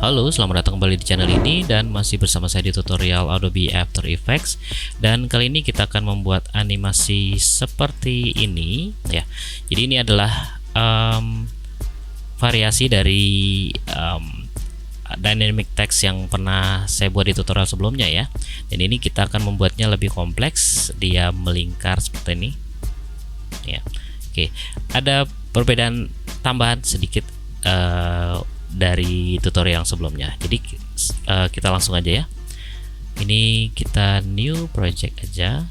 Halo, selamat datang kembali di channel ini dan masih bersama saya di tutorial Adobe After Effects. Dan kali ini kita akan membuat animasi seperti ini ya. Jadi ini adalah variasi dari dynamic text yang pernah saya buat di tutorial sebelumnya ya. Dan ini kita akan membuatnya lebih kompleks, dia melingkar seperti ini ya. Oke, ada perbedaan tambahan sedikit dari tutorial yang sebelumnya. Jadi kita langsung aja ya. Ini kita new project aja.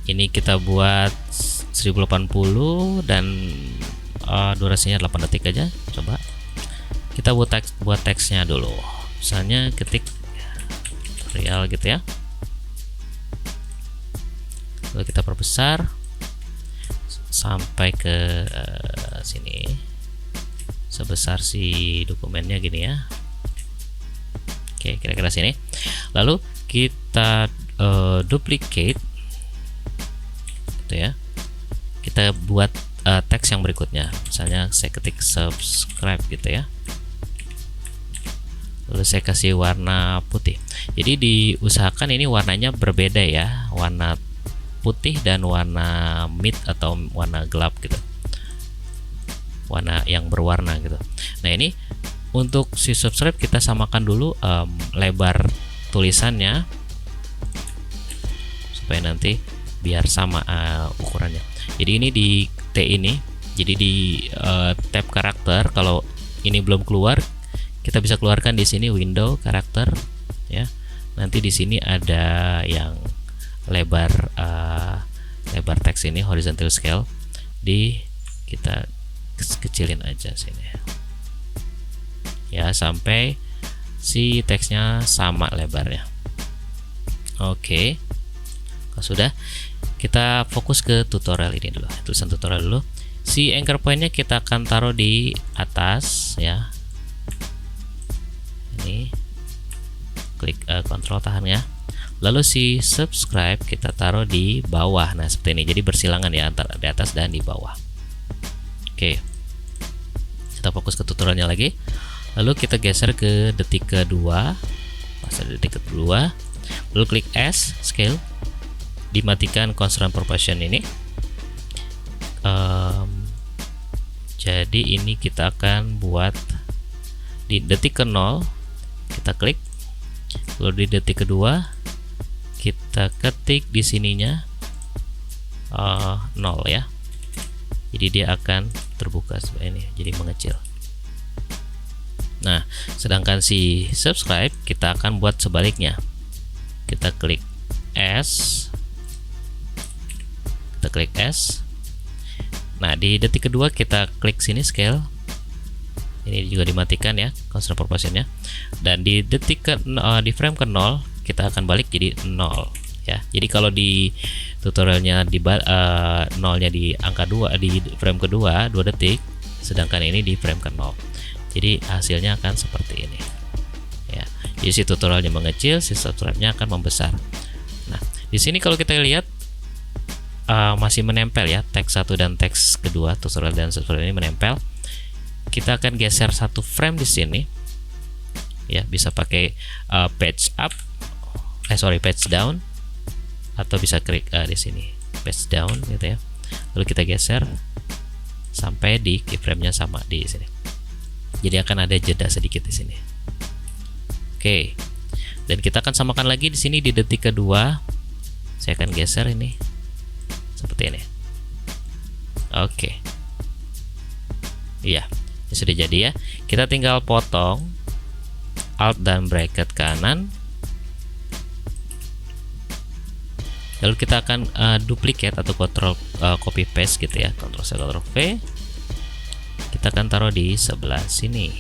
Ini kita buat 1080 dan durasinya 8 detik aja. Coba kita buat teksnya dulu. Misalnya ketik tutorial gitu ya. Lalu kita perbesar sampai ke sini sebesar si dokumennya gini ya. Oke, kira-kira sini. Lalu kita duplicate gitu ya. Kita buat teks yang berikutnya. Misalnya saya ketik subscribe gitu ya. Lalu saya kasih warna putih. Jadi diusahakan ini warnanya berbeda ya, warna putih dan warna mid atau warna gelap gitu, warna yang berwarna gitu. Nah, ini untuk si subscribe kita samakan dulu lebar tulisannya supaya nanti biar sama ukurannya. Jadi ini di T ini, jadi di tab karakter, kalau ini belum keluar kita bisa keluarkan di sini window karakter ya. Nanti di sini ada yang lebar teks ini horizontal scale, kita kecilin aja sini ya sampai si teksnya sama lebarnya. Oke, kalau sudah, kita fokus ke tutorial ini dulu, tulisan tutorial dulu. Si anchor pointnya kita akan taruh di atas ya. Ini klik kontrol tahan ya. Lalu si subscribe kita taruh di bawah. Nah, seperti ini. Jadi bersilangan ya antara di atas dan di bawah. Oke. Kita fokus ke tutorialnya lagi. Lalu kita geser ke detik kedua. Pas ada detik kedua. Lalu klik S scale. Dimatikan constraint proportion ini. Jadi ini kita akan buat di detik ke 0. Kita klik. Lalu di detik kedua kita ketik di sininya 0 ya. Jadi dia akan terbuka seperti ini, jadi mengecil. Nah, sedangkan si subscribe kita akan buat sebaliknya. Kita klik S. Kita klik S. Nah, di detik kedua kita klik sini scale. Ini juga dimatikan ya constraint proportionnya. Dan di detik di frame ke 0 kita akan balik jadi 0 ya. Jadi kalau di tutorialnya di nolnya di angka 2 di frame kedua 2 detik, sedangkan ini di frame ke 0. Jadi hasilnya akan seperti ini ya. Jadi si tutorialnya mengecil, si subscribe-nya akan membesar. Nah, di sini kalau kita lihat masih menempel ya, teks 1 dan teks kedua, tutorial dan subscribe ini menempel. Kita akan geser satu frame di sini ya, bisa pakai page up, page down, atau bisa klik di sini page down gitu ya. Lalu kita geser sampai di keyframe-nya sama di sini. Jadi akan ada jeda sedikit di sini. Oke. Dan kita akan samakan lagi di sini di detik kedua. Saya akan geser ini seperti ini. Oke. Iya, ini sudah jadi ya. Kita tinggal potong Alt dan bracket kanan. Lalu kita akan duplicate atau control copy paste gitu ya, Ctrl C Ctrl V. Kita akan taruh di sebelah sini.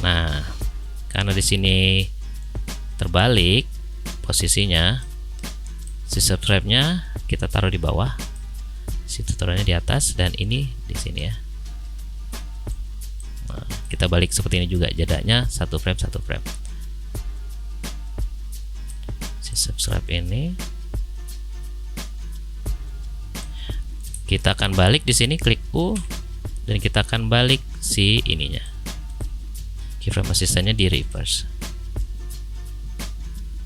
Nah, karena di sini terbalik posisinya, si subscribe-nya kita taruh di bawah, si tutorialnya di atas, dan ini di sini ya. Nah, kita balik seperti ini juga, jadanya satu frame. Subscribe ini kita akan balik di sini, klik U, dan kita akan balik si ininya, keyframe asistannya di reverse.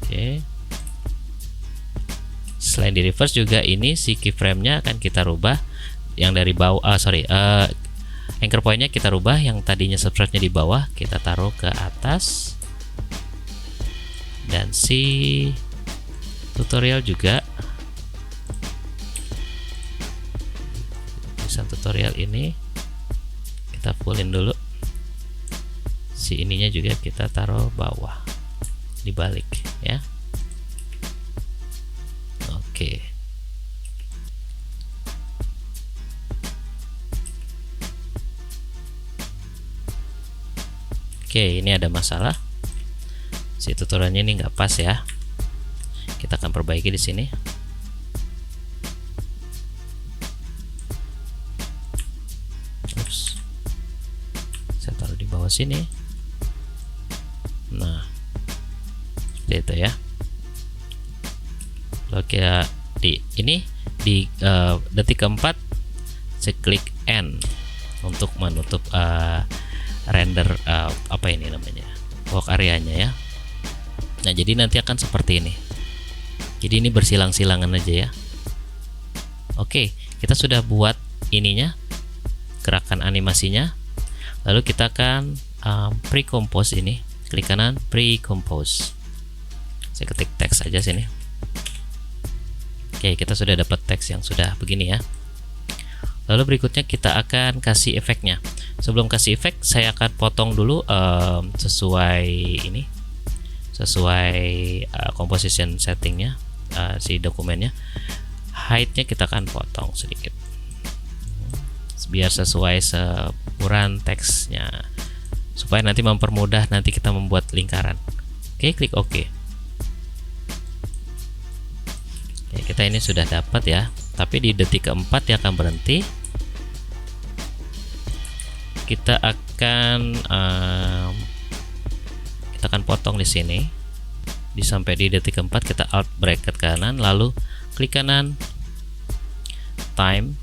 Oke. Selain di reverse juga ini si keyframe-nya akan kita rubah, yang dari bawah anchor point-nya kita rubah, yang tadinya substrate-nya di bawah kita taruh ke atas, dan si tutorial juga tulisan tutorial ini kita fullin dulu, si ininya juga kita taruh bawah, dibalik ya. Oke. Oke, ini ada masalah. Si tutorialnya ini nggak pas ya. Kita akan perbaiki di sini. Ups. Saya taruh di bawah sini. Nah, seperti itu ya. Oke, di detik keempat saya klik N untuk menutup render apa ini namanya, work area-nya ya. Nah, jadi nanti akan seperti ini. Jadi ini bersilang-silangan aja ya. Oke, kita sudah buat ininya, gerakan animasinya. Lalu kita akan pre-compose ini. Klik kanan pre-compose. Saya ketik teks saja sini. Oke, kita sudah dapat teks yang sudah begini ya. Lalu berikutnya kita akan kasih efeknya. Sebelum kasih efek, saya akan potong dulu sesuai ini, sesuai composition settingnya, si dokumennya. Height-nya kita akan potong sedikit, biar sesuai ukuran teksnya, supaya nanti mempermudah nanti kita membuat lingkaran. Oke, klik OK. Oke, kita ini sudah dapat ya. Tapi di detik keempat dia akan berhenti. Kita akan potong di sini. Sampai di detik keempat kita alt bracket kanan, lalu klik kanan time,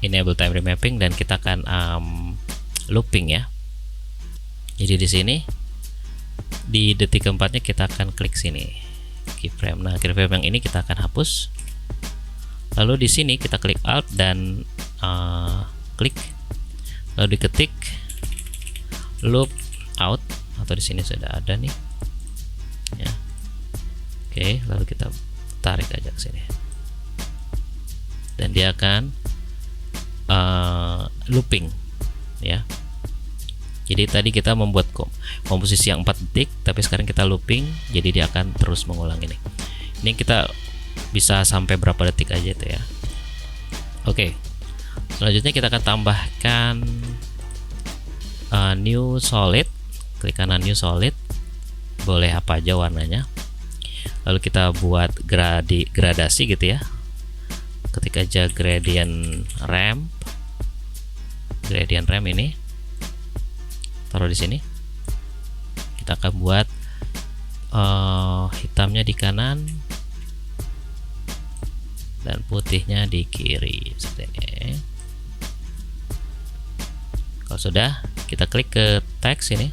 enable time remapping, dan kita akan looping ya. Jadi di sini di detik keempatnya kita akan klik sini keyframe. Nah, keyframe yang ini kita akan hapus. Lalu di sini kita klik alt dan klik, lalu diketik loop out, atau di sini sudah ada nih ya. Oke, lalu kita tarik aja ke sini dan dia akan looping ya. Jadi tadi kita membuat komposisi yang 4 detik, tapi sekarang kita looping, jadi dia akan terus mengulang ini. Ini kita bisa sampai berapa detik aja itu ya. Oke, selanjutnya kita akan tambahkan new solid. Klik kanan new solid, boleh apa aja warnanya. Lalu kita buat gradasi gitu ya. Ketik aja gradient ramp ini, taruh di sini. Kita akan buat hitamnya di kanan dan putihnya di kiri seperti ini. Kalau sudah, kita klik ke teks ini.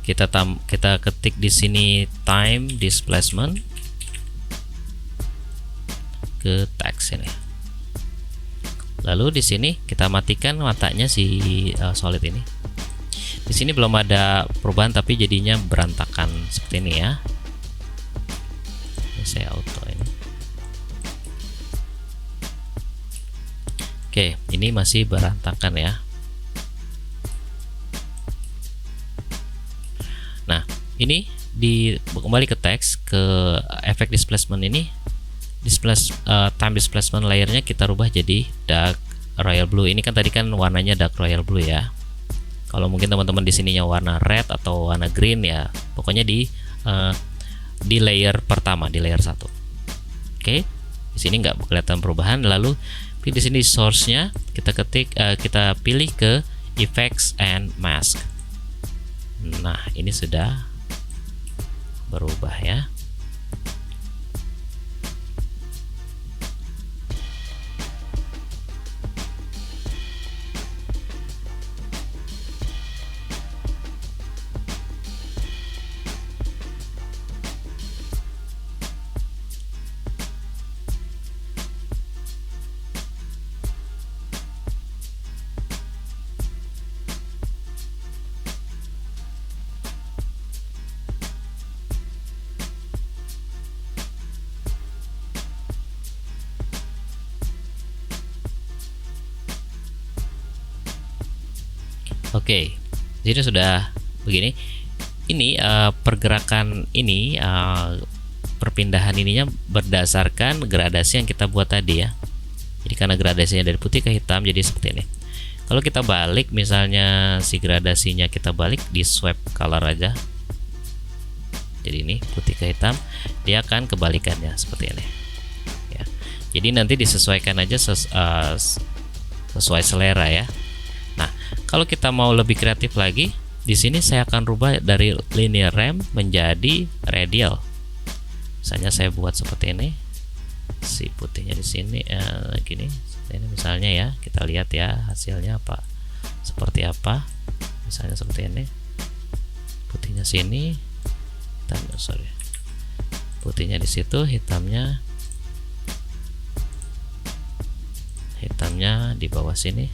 Kita ketik di sini time displacement ke teks ini. Lalu di sini kita matikan matanya si solid ini. Di sini belum ada perubahan, tapi jadinya berantakan seperti ini ya. Ini saya auto ini. Oke, ini masih berantakan ya. Nah, ini kembali ke teks, ke efek displacement ini. Time displacement layernya kita rubah jadi dark royal blue. Ini kan tadi kan warnanya dark royal blue ya. Kalau mungkin teman-teman di sininya warna red atau warna green ya, pokoknya di layer pertama, di layer 1. Oke, di sini nggak kelihatan perubahan. Lalu di sini source-nya kita pilih ke effects and mask. Nah, ini sudah berubah ya. Oke, jadi sudah begini. Ini pergerakan ini, perpindahan ininya berdasarkan gradasi yang kita buat tadi ya. Jadi karena gradasinya dari putih ke hitam, jadi seperti ini. Kalau kita balik, misalnya si gradasinya kita balik di swipe color aja. Jadi ini putih ke hitam, dia akan kebalikannya seperti ini. Ya. Jadi nanti disesuaikan aja sesuai selera ya. Nah, kalau kita mau lebih kreatif lagi, di sini saya akan rubah dari linear ramp menjadi radial. Misalnya saya buat seperti ini, si putihnya di sini gini, seperti ini misalnya ya. Kita lihat ya hasilnya apa, seperti apa. Misalnya seperti ini, putihnya sini, hitamnya putihnya di situ, hitamnya di bawah sini.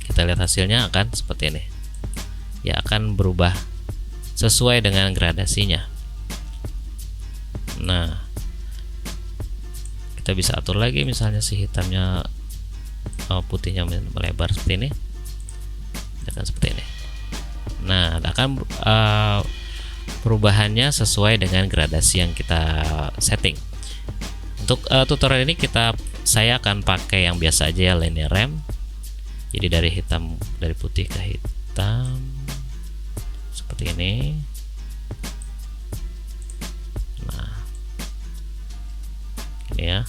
Kita lihat hasilnya akan seperti ini ya, akan berubah sesuai dengan gradasinya. Nah, kita bisa atur lagi, misalnya si hitamnya putihnya melebar seperti ini, akan seperti ini. Nah, akan perubahannya sesuai dengan gradasi yang kita setting. Untuk tutorial ini saya akan pakai yang biasa aja ya, linear ramp. Jadi dari putih ke hitam seperti ini. Nah, ini ya.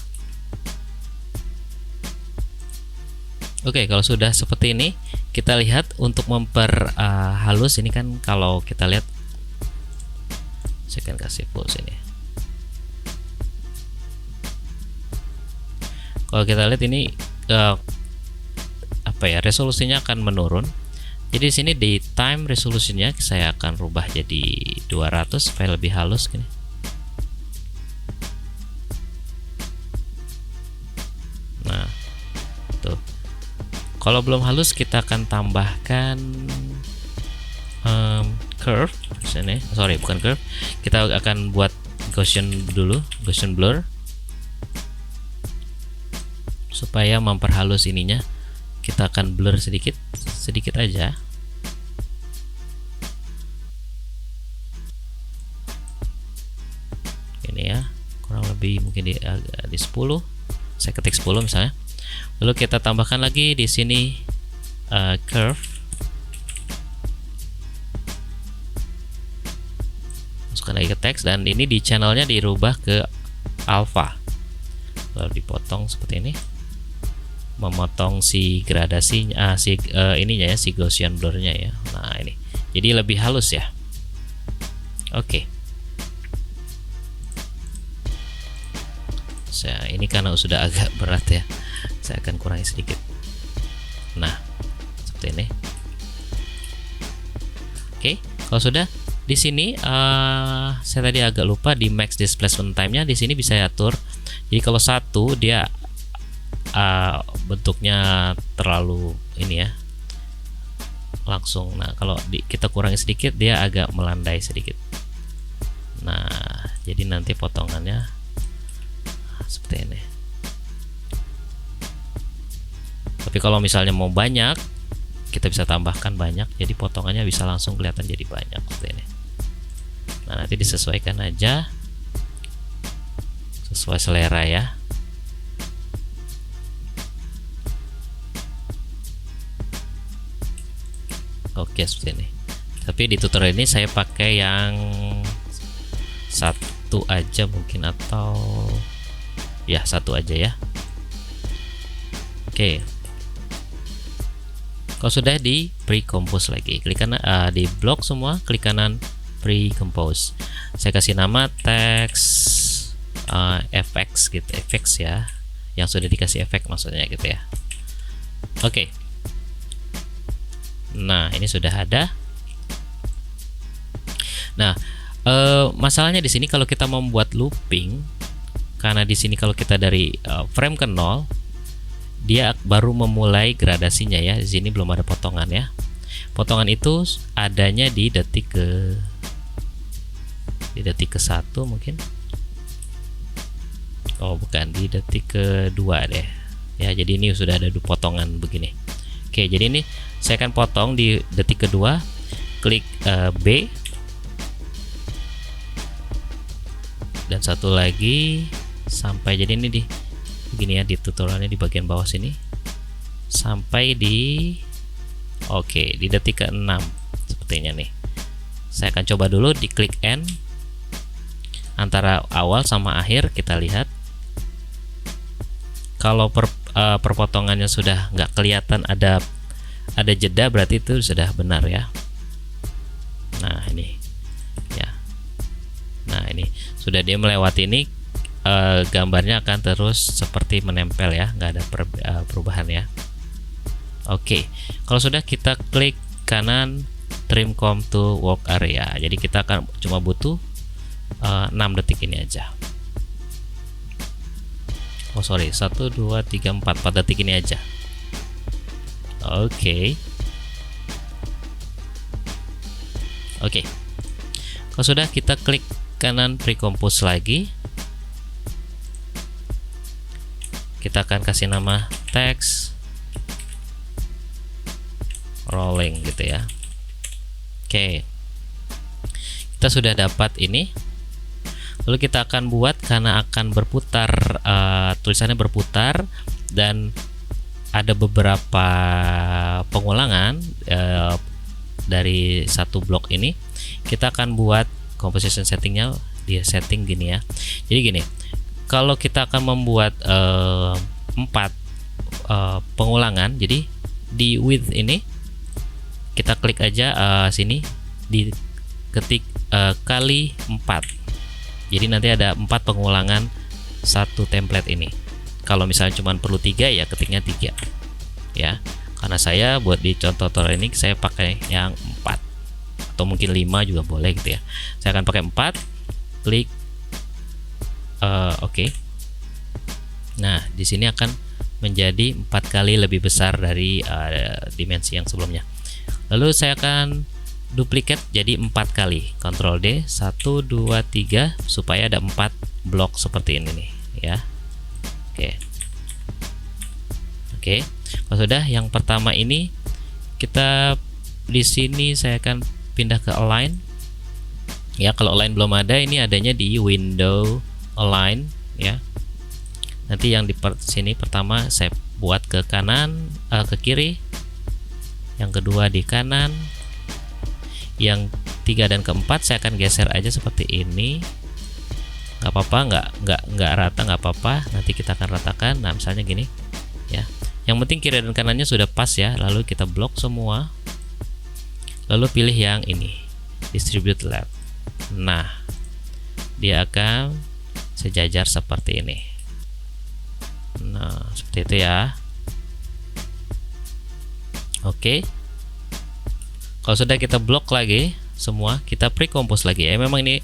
Oke, kalau sudah seperti ini, kita lihat untuk memperhalus ini kan, kalau kita lihat, saya akan kasih full sini. Kalau kita lihat ini resolusinya akan menurun. Jadi di sini di time resolusinya saya akan rubah jadi 200 supaya lebih halus gini. Nah, tuh. Kalau belum halus kita akan tambahkan curve di sini. Sorry, bukan curve. Kita akan buat Gaussian dulu, Gaussian blur, supaya memperhalus ininya. Kita akan blur sedikit aja. Ini ya, kurang lebih mungkin di 10. Saya ketik 10 misalnya. Lalu kita tambahkan lagi di sini curve. Masukkan lagi ke teks, dan ini di channelnya dirubah ke alpha. Lalu dipotong seperti ini. Memotong si gradasinya, ininya ya, si Gaussian blurnya ya. Nah, ini jadi lebih halus ya. Oke. Ini karena sudah agak berat ya, saya akan kurangi sedikit. Nah, seperti ini. Oke, kalau sudah di sini, saya tadi agak lupa di max displacement time-nya di sini bisa atur. Jadi kalau satu dia bentuknya terlalu ini ya, langsung. Nah, kalau kita kurangi sedikit, dia agak melandai sedikit. Nah, jadi nanti potongannya seperti ini. Tapi kalau misalnya mau banyak, kita bisa tambahkan banyak, jadi potongannya bisa langsung kelihatan jadi banyak seperti ini. Nah, nanti disesuaikan aja sesuai selera ya. Oke, seperti ini. Tapi di tutorial ini saya pakai yang satu aja mungkin, atau ya satu aja ya. Oke. Kalau sudah di pre-compose lagi, klik kanan di blok semua, klik kanan pre-compose. Saya kasih nama teks FX gitu, FX ya. Yang sudah dikasih efek maksudnya gitu ya. Oke. Nah, ini sudah ada. Nah, masalahnya di sini kalau kita membuat looping, karena di sini kalau kita dari frame ke 0, dia baru memulai gradasinya ya. Di sini belum ada potongan ya. Potongan itu adanya di detik ke 1 mungkin. Oh, bukan, di detik ke 2 deh. Ya, jadi ini sudah ada 2 potongan begini. Oke, jadi ini saya akan potong di detik kedua, klik B, dan satu lagi sampai, jadi ini di begini ya, di tutorialnya di bagian bawah sini sampai di di detik ke-6 sepertinya nih. Saya akan coba dulu di klik N antara awal sama akhir, kita lihat kalau perpotongannya sudah nggak kelihatan ada jeda, berarti itu sudah benar ya. Nah ini ya, nah ini sudah dia melewati ini, gambarnya akan terus seperti menempel ya, nggak ada perubahan ya. Oke, kalau sudah kita klik kanan trim comb to work area, jadi kita akan cuma butuh 6 detik ini aja. Oh sorry, 1, 2, 3, 4 detik ini aja. Oke. Kalau sudah, kita klik kanan pre-compose lagi. Kita akan kasih nama text rolling gitu ya. Oke. Kita sudah dapat ini. Lalu kita akan buat, karena akan berputar, tulisannya berputar dan ada beberapa pengulangan dari satu blok ini, kita akan buat composition settingnya di setting gini ya. Jadi gini, kalau kita akan membuat 4 pengulangan, jadi di width ini kita klik aja sini, di ketik kali 4. Jadi nanti ada 4 pengulangan satu template ini. Kalau misalnya cuma perlu 3 ya ketiknya 3 ya. Karena saya buat di contoh tutorial ini saya pakai yang 4 atau mungkin 5 juga boleh gitu ya. Saya akan pakai 4, klik oke. Nah, di sini akan menjadi 4 kali lebih besar dari dimensi yang sebelumnya. Lalu saya akan duplikat jadi 4 kali, Ctrl D, 1, 2, 3, supaya ada 4 blok seperti ini nih ya. Oke. Kalau sudah, yang pertama ini kita di sini saya akan pindah ke align ya. Kalau align belum ada, ini adanya di window align ya. Nanti yang di sini pertama saya buat ke kanan, ke kiri, yang kedua di kanan, yang 3 dan keempat saya akan geser aja seperti ini. Nggak apa-apa, nggak rata nggak apa-apa, nanti kita akan ratakan. Nah misalnya gini ya, yang penting kiri dan kanannya sudah pas ya. Lalu kita blok semua, lalu pilih yang ini, distribute left. Nah, dia akan sejajar seperti ini. Nah seperti itu ya. Oke. Kalau sudah, kita blok lagi semua, kita pre-compose lagi ya. Memang ini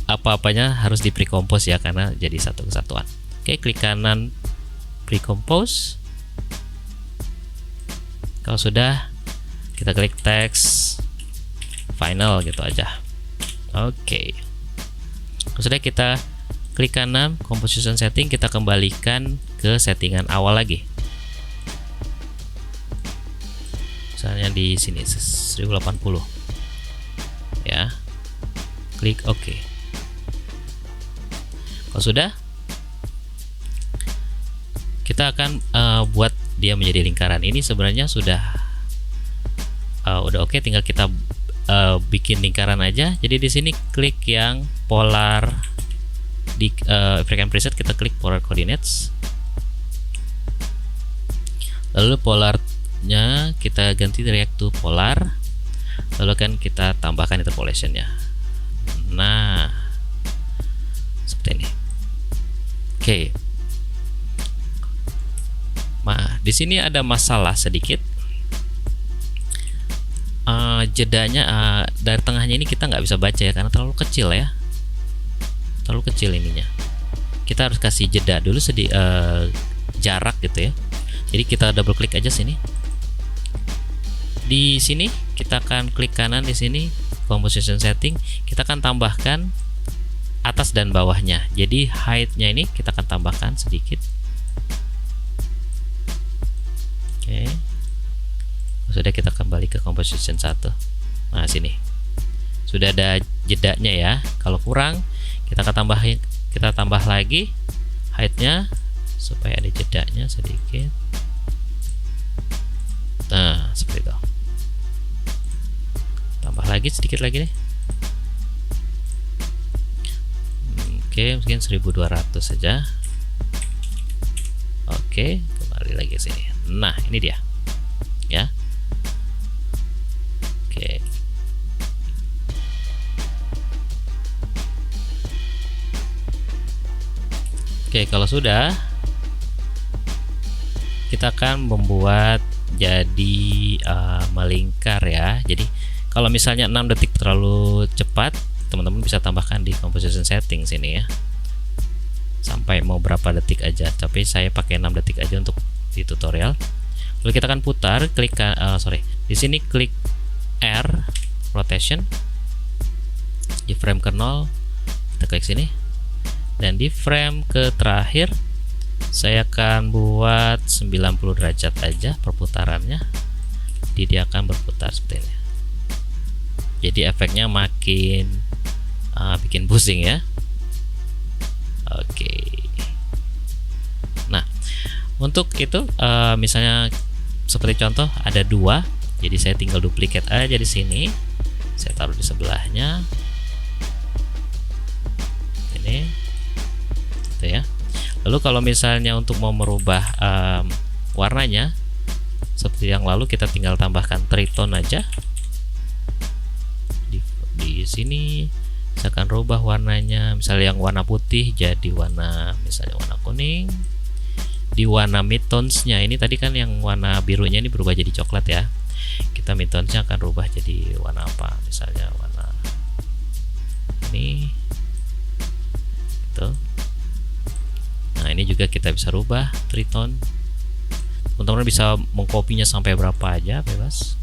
apa-apanya harus di pre-compose ya, karena jadi satu kesatuan. Oke, klik kanan pre-compose. Kalau sudah, kita klik text final gitu aja. Oke. Kalau sudah, kita klik kanan composition setting, kita kembalikan ke settingan awal lagi. Misalnya di sini 1080 ya, klik OK. Kalau sudah, kita akan buat dia menjadi lingkaran. Ini sebenarnya sudah oke, tinggal kita bikin lingkaran aja. Jadi di sini klik yang polar, di frame preset kita klik polar coordinates, lalu polar kita ganti react to polar, lalu kan kita tambahkan interpolationnya. Nah seperti ini. Oke. Nah di sini ada masalah sedikit, jedanya dari tengahnya ini kita nggak bisa baca ya, karena terlalu kecil ya, terlalu kecil ininya. Kita harus kasih jeda dulu jarak gitu ya. Jadi kita double klik aja sini. Di sini kita akan klik kanan, di sini composition setting, kita akan tambahkan atas dan bawahnya. Jadi height-nya ini kita akan tambahkan sedikit. Oke. Sudah, kita kembali ke composition 1. Nah, sini. Sudah ada jedanya ya. Kalau kurang, kita tambah lagi height-nya supaya ada jedanya sedikit. Nah, seperti itu. Tambah lagi sedikit lagi deh. Oke, mungkin 1200 saja. Oke, kembali lagi ke sini. Nah, ini dia. Ya. Oke. Oke, kalau sudah, kita akan membuat jadi melingkar ya. Jadi kalau misalnya 6 detik terlalu cepat, teman-teman bisa tambahkan di composition setting sini ya. Sampai mau berapa detik aja, tapi saya pakai 6 detik aja untuk di tutorial. Lalu kita akan putar, klik di sini klik R rotation di frame ke 0, kita klik sini, dan di frame ke terakhir saya akan buat 90 derajat aja perputarannya. Jadi dia akan berputar seperti ini. Jadi efeknya makin bikin pusing ya. Oke. Nah, untuk itu misalnya seperti contoh ada 2. Jadi saya tinggal duplikat aja di sini. Saya taruh di sebelahnya. Ini. Gitu ya. Lalu kalau misalnya untuk mau merubah warnanya seperti yang lalu, kita tinggal tambahkan tritone aja. Di sini saya akan rubah warnanya, misalnya yang warna putih jadi warna, misalnya warna kuning. Di warna midtones-nya ini tadi kan yang warna birunya ini berubah jadi coklat ya. Kita midtones-nya akan rubah jadi warna apa? Misalnya warna ini. Gitu. Nah, ini juga kita bisa rubah tritone. Teman-teman bisa mengkopinya sampai berapa aja, bebas.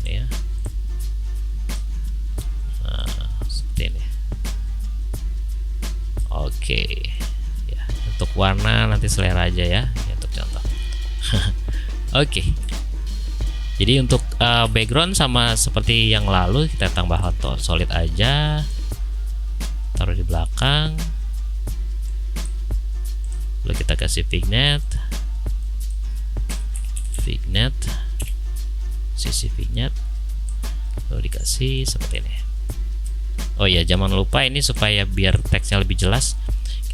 Ini ya. Nah, seperti ini. Oke. Ya, untuk warna nanti selera aja ya, untuk contoh. Oke. Jadi untuk background sama seperti yang lalu, kita tambah auto solid aja. Taruh di belakang. Lalu kita kasih vignette, sisi vignette, lalu dikasih seperti ini. Oh ya, jangan lupa ini supaya biar teksnya lebih jelas,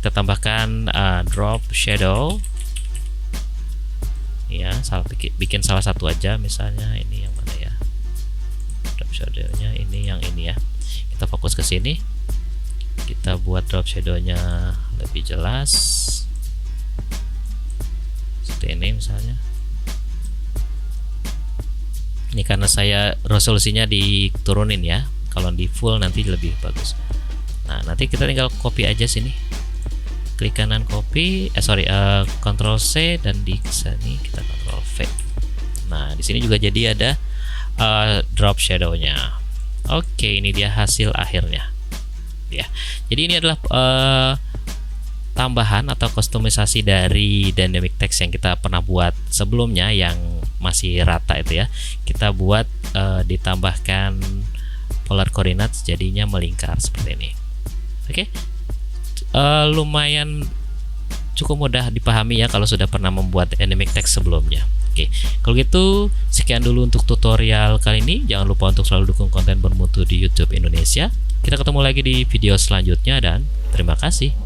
kita tambahkan drop shadow. Ya, bikin salah satu aja, misalnya ini yang mana ya? Drop shadownya ini, yang ini ya. Kita fokus ke sini. Kita buat drop shadownya lebih jelas. Seperti ini misalnya. Ini karena saya resolusinya diturunin ya. Kalau di full nanti lebih bagus. Nah, nanti kita tinggal copy aja sini. Klik kanan copy, Ctrl C, dan di sini kita Ctrl V. Nah, di sini juga jadi ada drop shadownya. Oke, ini dia hasil akhirnya. Ya, jadi ini adalah tambahan atau kustomisasi dari dynamic text yang kita pernah buat sebelumnya yang masih rata itu ya. Kita buat ditambahkan polar coordinates, jadinya melingkar seperti ini. Oke. Lumayan cukup mudah dipahami ya kalau sudah pernah membuat dynamic text sebelumnya. Oke, kalau gitu sekian dulu untuk tutorial kali ini. Jangan lupa untuk selalu dukung konten bermutu di YouTube Indonesia. Kita ketemu lagi di video selanjutnya dan terima kasih.